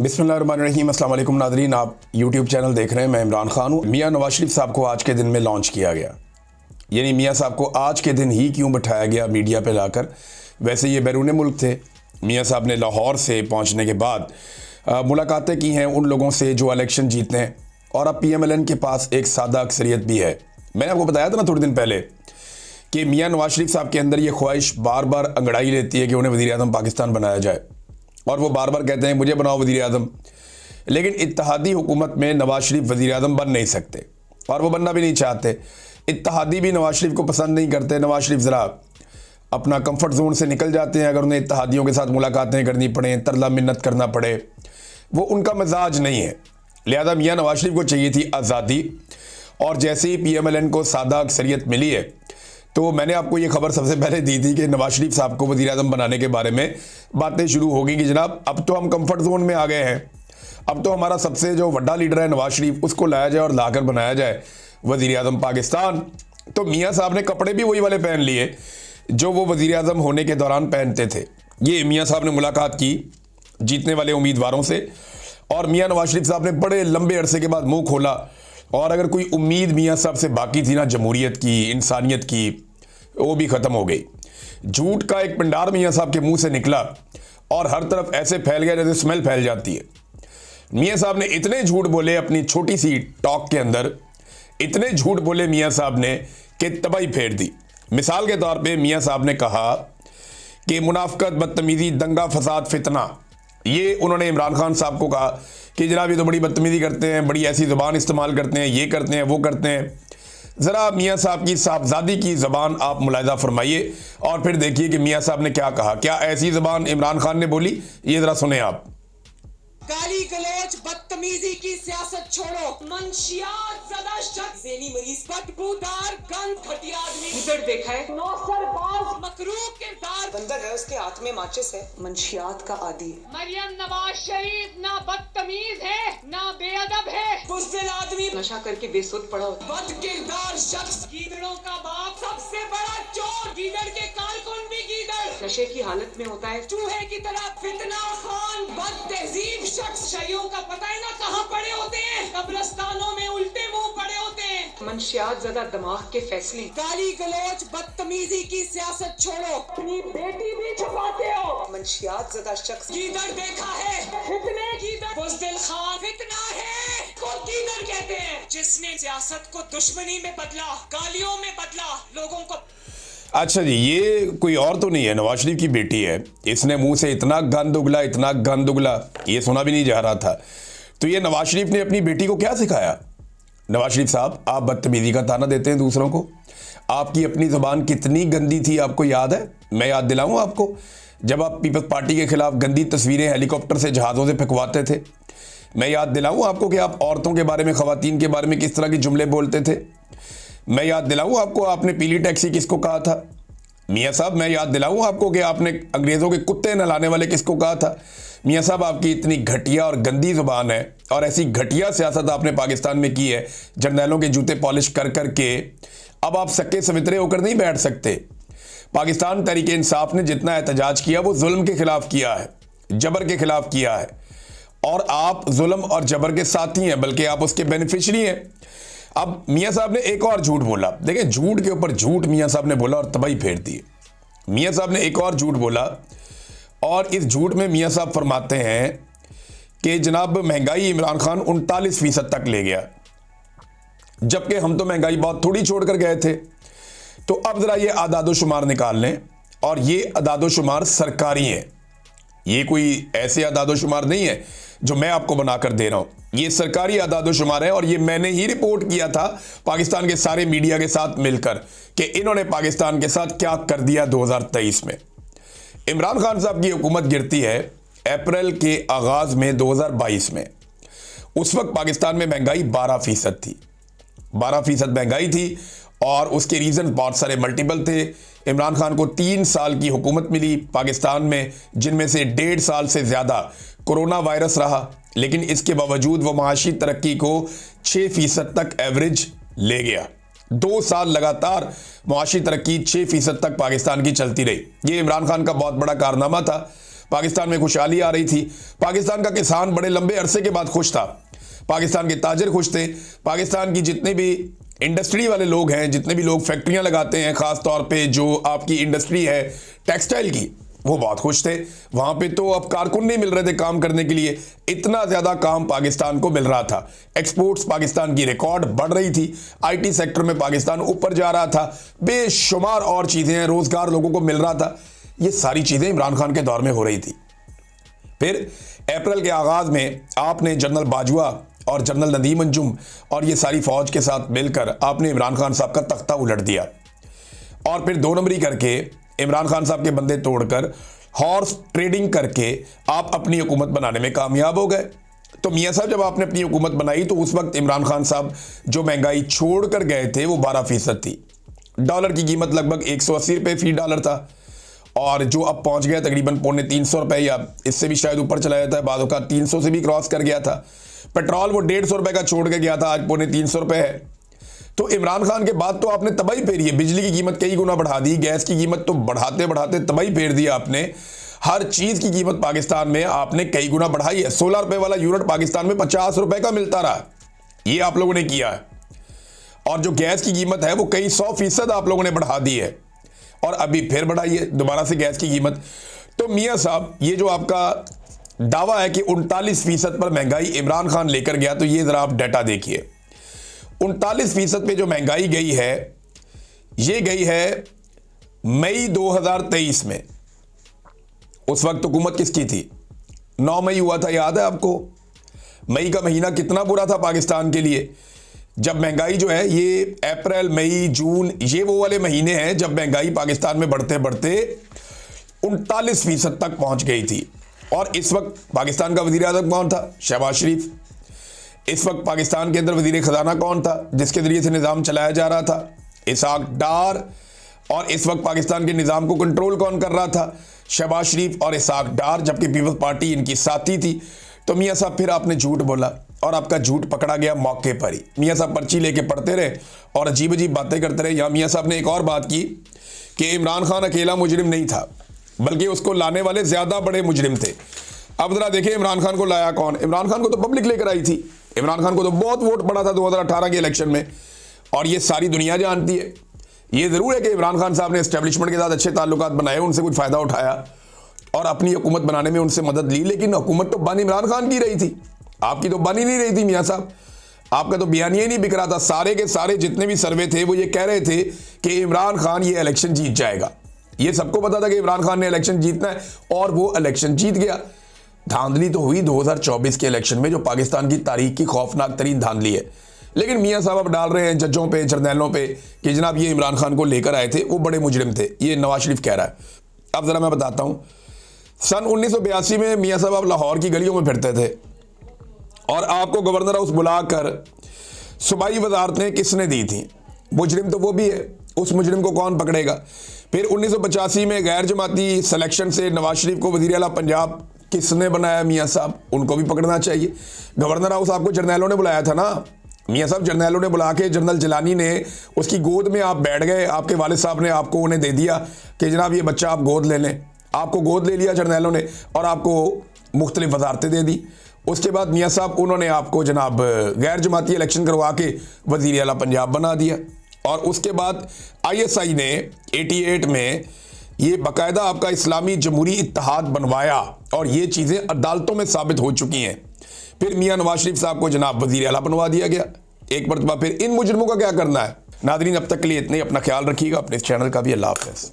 बिस्मिल्लाहिर्रहमानिर्रहीम। अस्सलाम वालेकुम नाज़रीन, आप यूट्यूब चैनल देख रहे हैं। मैं इमरान खान हूँ। मियाँ नवाज शरीफ साहब को आज के दिन में लॉन्च किया गया, यानी मियाँ साहब को आज के दिन ही क्यों बिठाया गया मीडिया पे लाकर। वैसे ये बैरून मुल्क थे। मियाँ साहब ने लाहौर से पहुँचने के बाद मुलाकातें की हैं उन लोगों से जो इलेक्शन जीतते हैं, और अब PMLN के पास एक सादा अक्सरियत भी है। मैंने आपको बताया था ना थोड़े दिन पहले कि मियाँ नवाज शरीफ साहब के अंदर ये ख्वाहिश बार बार अंगड़ाई लेती है कि उन्हें वज़ीर आज़म पाकिस्तान बनाया जाए, और वो बार बार कहते हैं मुझे बनाओ वज़ीर आज़म। लेकिन इत्तेहादी हुकूमत में नवाज शरीफ वज़ीर आज़म बन नहीं सकते, और वो बनना भी नहीं चाहते। इत्तेहादी भी नवाज शरीफ को पसंद नहीं करते। नवाज शरीफ ज़रा अपना कंफर्ट जोन से निकल जाते हैं अगर उन्हें इत्तेहादियों के साथ मुलाकातें करनी पड़े, तरला मिन्नत करना पड़े, वो उनका मिजाज नहीं है। लिहाजा मियाँ नवाज शरीफ को चाहिए थी आज़ादी, और जैसे ही PMLN को सादा अक्सरियत मिली है, तो मैंने आपको ये खबर सबसे पहले दी थी कि नवाज शरीफ साहब को वज़ीर आज़म बनाने के बारे में बातें शुरू होगी कि जनाब अब तो हम कंफर्ट जोन में आ गए हैं, अब तो हमारा सबसे जो बड़ा लीडर है नवाज शरीफ, उसको लाया जाए और लाकर बनाया जाए वज़ीर आज़म पाकिस्तान। तो मियाँ साहब ने कपड़े भी वही वाले पहन लिए जो वो वज़ीर आज़म होने के दौरान पहनते थे। ये मियाँ साहब ने मुलाकात की जीतने वाले उम्मीदवारों से, और मियाँ नवाज शरीफ साहब ने बड़े लंबे अरसे के बाद मुँह खोला। और अगर कोई उम्मीद मियाँ साहब से बाकी थी ना जमहूरियत की, इंसानियत की, वो भी ख़त्म हो गई। झूठ का एक पिंडार मियाँ साहब के मुंह से निकला और हर तरफ ऐसे फैल गया जैसे स्मेल फैल जाती है। मियाँ साहब ने इतने झूठ बोले अपनी छोटी सी टॉक के अंदर, इतने झूठ बोले मियाँ साहब ने कि तबाही फेर दी। मिसाल के तौर पे मियाँ साहब ने कहा कि मुनाफकत, बदतमीज़ी, दंगा फसाद, फितना, ये उन्होंने इमरान खान साहब को कहा कि जनाब ये तो बड़ी बदतमीज़ी करते हैं, बड़ी ऐसी ज़बान इस्तेमाल करते हैं, ये करते हैं, वो करते हैं। ज़रा मियाँ साहब की साहबजादी की ज़बान आप मुलाहिज़ा फरमाइए और फिर देखिए कि मियाँ साहब ने क्या कहा। क्या ऐसी ज़बान इमरान खान ने बोली? ये ज़रा सुने आप। गाली गलौज बदतमीजी की सियासत छोड़ो, मंशियात ज़दा शख्स, ज़हनी मरीज, बदबूदार, गंद, घटिया आदमी, इधर देखा है, नौसरबाज, मकरूह किरदार, बंदर है, उसके हाथ में माचिस है, मंशियात का आदी है। मरियम नवाज शरीफ ना बदतमीज है ना बेअदब है, बुज़दिल आदमी, नशा करके बेसुध पड़ा होता, बद किरदार शख्स, गीदड़ों का बाप, सबसे बड़ा चोर, गीदड़ के कारकुन भी गीदड़, नशे की हालत में होता है, चूहे की तरह, फितना खान, बद तहजीब शख्स, शैयों का पता है ना कहाँ पड़े होते हैं, कब्रिस्तानों में उल्टे मुंह पड़े होते हैं। मंशियात ज़्यादा दिमाग के फैसले, गाली गलौज बदतमीजी की सियासत छोड़ो, अपनी बेटी भी छुपाते हो, मंशियात ज़्यादा शख्स, गीदड़ देखा है, फितने गीदड़, बुज़दिल खान फितना है को गीदड़ कहते हैं, जिसने सियासत को दुश्मनी में बदला, गालियों में बदला, लोगों को। अच्छा जी, ये कोई और तो नहीं है, नवाज शरीफ की बेटी है। इसने मुंह से इतना गंद उगला, इतना गंद उगला, ये सुना भी नहीं जा रहा था। तो ये नवाज शरीफ ने अपनी बेटी को क्या सिखाया? नवाज शरीफ साहब, आप बदतमीजी का ताना देते हैं दूसरों को। आपकी अपनी ज़बान कितनी गंदी थी आपको याद है? मैं याद दिलाऊं आपको, जब आप पीपल्स पार्टी के खिलाफ गंदी तस्वीरें हेलीकॉप्टर से, जहाज़ों से फेंकवाते थे। मैं याद दिलाऊं आपको कि आप औरतों के बारे में, ख़वातीन के बारे में किस तरह के जुमले बोलते थे। मैं याद दिलाऊं आपको आपने पीली टैक्सी किसको कहा था। मियाँ साहब, मैं याद दिलाऊं आपको कि आपने अंग्रेज़ों के कुत्ते नहलाने वाले किसको कहा था। मियाँ साहब, आपकी इतनी घटिया और गंदी ज़ुबान है, और ऐसी घटिया सियासत आपने पाकिस्तान में की है, जर्नैलों के जूते पॉलिश कर कर के। अब आप सक्के सवितरे होकर नहीं बैठ सकते। पाकिस्तान तहरीक इंसाफ ने जितना एहतजाज किया वो जुल्म के ख़िलाफ़ किया है, जबर के ख़िलाफ़ किया है, और आप जुल्म और जबर के साथी हैं, बल्कि आप उसके बेनिफिशरी हैं। अब मियाँ साहब ने एक और झूठ बोला। देखिए, झूठ के ऊपर झूठ मियाँ साहब ने बोला और तबाही फेर दी। मियाँ साहब ने एक और झूठ बोला, और इस झूठ में मियाँ साहब फरमाते हैं कि जनाब महंगाई इमरान खान 39% तक ले गया, जबकि हम तो महंगाई बहुत थोड़ी छोड़ कर गए थे। तो अब ज़रा ये आदादो शुमार निकाल लें, और ये आदादो शुमार सरकारी हैं। ये कोई ऐसे आदादो शुमार नहीं है जो मैं आपको बनाकर दे रहा हूँ, ये सरकारी आदादो शुमार है, और ये मैंने ही रिपोर्ट किया था पाकिस्तान के सारे मीडिया के साथ मिलकर कि इन्होंने पाकिस्तान के साथ क्या कर दिया 2023 में। इमरान खान साहब की हुकूमत गिरती है अप्रैल के आगाज़ में 2022 में। उस वक्त पाकिस्तान में महंगाई 12% थी, 12% महंगाई थी, और उसके रीज़न बहुत सारे मल्टीपल थे। इमरान खान को 3 साल की हुकूमत मिली पाकिस्तान में, जिनमें से 1.5 साल से ज़्यादा कोरोना वायरस रहा, लेकिन इसके बावजूद वो माशी तरक्की को 6% तक एवरेज ले गया। 2 साल लगातार माशी तरक्की 6% तक पाकिस्तान की चलती रही। ये इमरान खान का बहुत बड़ा कारनामा था। पाकिस्तान में खुशहाली आ रही थी, पाकिस्तान का किसान बड़े लंबे अरसे के बाद खुश था, पाकिस्तान के ताजिर खुश थे, पाकिस्तान की जितने भी इंडस्ट्री वाले लोग हैं, जितने भी लोग फैक्ट्रियां लगाते हैं, खास तौर पे जो आपकी इंडस्ट्री है टेक्सटाइल की, वो बहुत खुश थे। वहां पे तो अब कारकुन नहीं मिल रहे थे काम करने के लिए, इतना ज्यादा काम पाकिस्तान को मिल रहा था। एक्सपोर्ट्स पाकिस्तान की रिकॉर्ड बढ़ रही थी, आईटी सेक्टर में पाकिस्तान ऊपर जा रहा था, बेशुमार और चीजें हैं, रोजगार लोगों को मिल रहा था। ये सारी चीजें इमरान खान के दौर में हो रही थी। फिर अप्रैल के आगाज में आपने जनरल बाजवा और जनरल नदीम अंजुम और ये सारी फौज के साथ मिलकर आपने इमरान खान साहब का तख्ता उलट दिया और फिर 2 नंबरी करके इमरान खान साहब के बंदे तोड़कर हॉर्स ट्रेडिंग करके आप अपनी हुकूमत बनाने में कामयाब हो गए। तो मियां साहब जब आपने अपनी हुकूमत बनाई तो उस वक्त इमरान खान साहब जो महंगाई छोड़कर गए थे वो 12% थी, डॉलर की कीमत लगभग 180 रुपये फी डॉलर था और जो अब पहुंच गया तकरीबन 350 रुपये या इससे भी शायद ऊपर चला जाता है, बाद का 300 से भी क्रॉस कर गया था। पेट्रोल वो 150 रुपये का छोड़ के गया था, आज 350 रुपये है। तो इमरान खान के बाद तो आपने तबाही फेरी है, बिजली की कीमत कई गुना बढ़ा दी, गैस की कीमत तो बढ़ाते बढ़ाते तबाही फेर दी आपने, हर चीज की कीमत पाकिस्तान में आपने कई गुना बढ़ाई है। 16 रुपए वाला यूनिट पाकिस्तान में 50 रुपए का मिलता रहा, ये आप लोगों ने किया है। और जो गैस की कीमत है वो कई 100% आप लोगों ने बढ़ा दी है और अभी फिर बढ़ाई है दोबारा से गैस की कीमत। तो मियां साहब ये जो आपका दावा है कि 39% पर महंगाई इमरान खान लेकर गया, तो ये जरा आप डाटा देखिए। 39% पे जो महंगाई गई है, ये गई है मई 2023 में। उस वक्त हुकूमत किसकी थी? 9 मई हुआ था, याद है आपको? मई का महीना कितना बुरा था पाकिस्तान के लिए, जब महंगाई जो है ये अप्रैल मई जून ये वो वाले महीने हैं जब महंगाई पाकिस्तान में बढ़ते बढ़ते 39% तक पहुंच गई थी। और इस वक्त पाकिस्तान का वजीर आज़म कौन था? शहबाज शरीफ। इस वक्त पाकिस्तान के अंदर वजीर खजाना कौन था जिसके जरिए से निज़ाम चलाया जा रहा था? इसाक डार। और इस वक्त पाकिस्तान के निज़ाम को कंट्रोल कौन कर रहा था? शहबाज शरीफ और इसाक डार, जबकि पीपल्स पार्टी इनकी साथी थी। तो मियां साहब फिर आपने झूठ बोला और आपका झूठ पकड़ा गया मौके पर ही। मियां साहब पर्ची लेके पढ़ते रहे और अजीब अजीब बातें करते रहे। यहाँ मियां साहब ने एक और बात की कि इमरान खान अकेला मुजरिम नहीं था, बल्कि उसको लाने वाले ज्यादा बड़े मुजरिम थे। अब जरा देखिए इमरान खान को लाया कौन? इमरान खान को तो पब्लिक लेकर आई थी। इमरान खान को तो बहुत वोट पड़ा था 2018 के इलेक्शन में और ये सारी दुनिया जानती है। ये जरूर है कि इमरान खान साहब ने एस्टेब्लिशमेंट के साथ अच्छे ताल्लुकात बनाए, उनसे कुछ फायदा उठाया और अपनी हुकूमत बनाने में उनसे मदद ली, लेकिन हुकूमत तो बन इमरान खान की रही थी, आपकी तो बन ही नहीं रही थी। मियां साहब आपका तो बयानिया ही नहीं बिक रहा था। सारे के सारे जितने भी सर्वे थे वो ये कह रहे थे कि इमरान खान ये इलेक्शन जीत जाएगा। ये सबको पता था कि इमरान खान ने इलेक्शन जीतना है और वो इलेक्शन जीत गया। धांधली तो हुई 2024 के इलेक्शन में, जो पाकिस्तान की तारीख की खौफनाक तरीन धांधली है। लेकिन मियां साहब अब डाल रहे हैं जजों पे, जर्नैलों पे कि जनाब ये इमरान खान को लेकर आए थे, वो बड़े मुजरिम थे। ये नवाज शरीफ कह रहा है। अब जरा मैं बताता हूं, सन 1982 में मियां साहब आप लाहौर की गलियों में फिरते थे और आपको गवर्नर हाउस बुलाकर सूबाई वजारतें किसने दी थी? मुजरिम तो वो भी है, उस मुजरिम को कौन पकड़ेगा? फिर 1985 में गैर जमाती सिलेक्शन से नवाज शरीफ को वजीर आला पंजाब किसने बनाया? मियां साहब, उनको भी पकड़ना चाहिए। गवर्नर हाउस आपको जर्नैलों ने बुलाया था ना मियां साहब, जर्नैलों ने बुला के जनरल जिलानी ने उसकी गोद में आप बैठ गए, आपके वालिद साहब ने आपको उन्हें दे दिया कि जनाब ये बच्चा आप गोद ले लें। आपको गोद ले लिया जर्नैलों ने और आपको मुख्तलिफ वजारतें दे दी। उसके बाद मियां साहब उन्होंने आपको जनाब गैर जमाती इलेक्शन करवा के वजीर आला पंजाब बना दिया। और उसके बाद ISI ने 88 में ये बाकायदा आपका इस्लामी जमहूरी इत्तेहाद बनवाया और ये चीज़ें अदालतों में साबित हो चुकी हैं। फिर मियां नवाज शरीफ साहब को जनाब वजीर आला बनवा दिया गया एक मरतबा। फिर इन मुजरिमों का क्या करना है? नादरीन अब तक के लिए इतने, अपना ख्याल रखिएगा, अपने इस चैनल का भी। अल्लाह हाफ़िज़।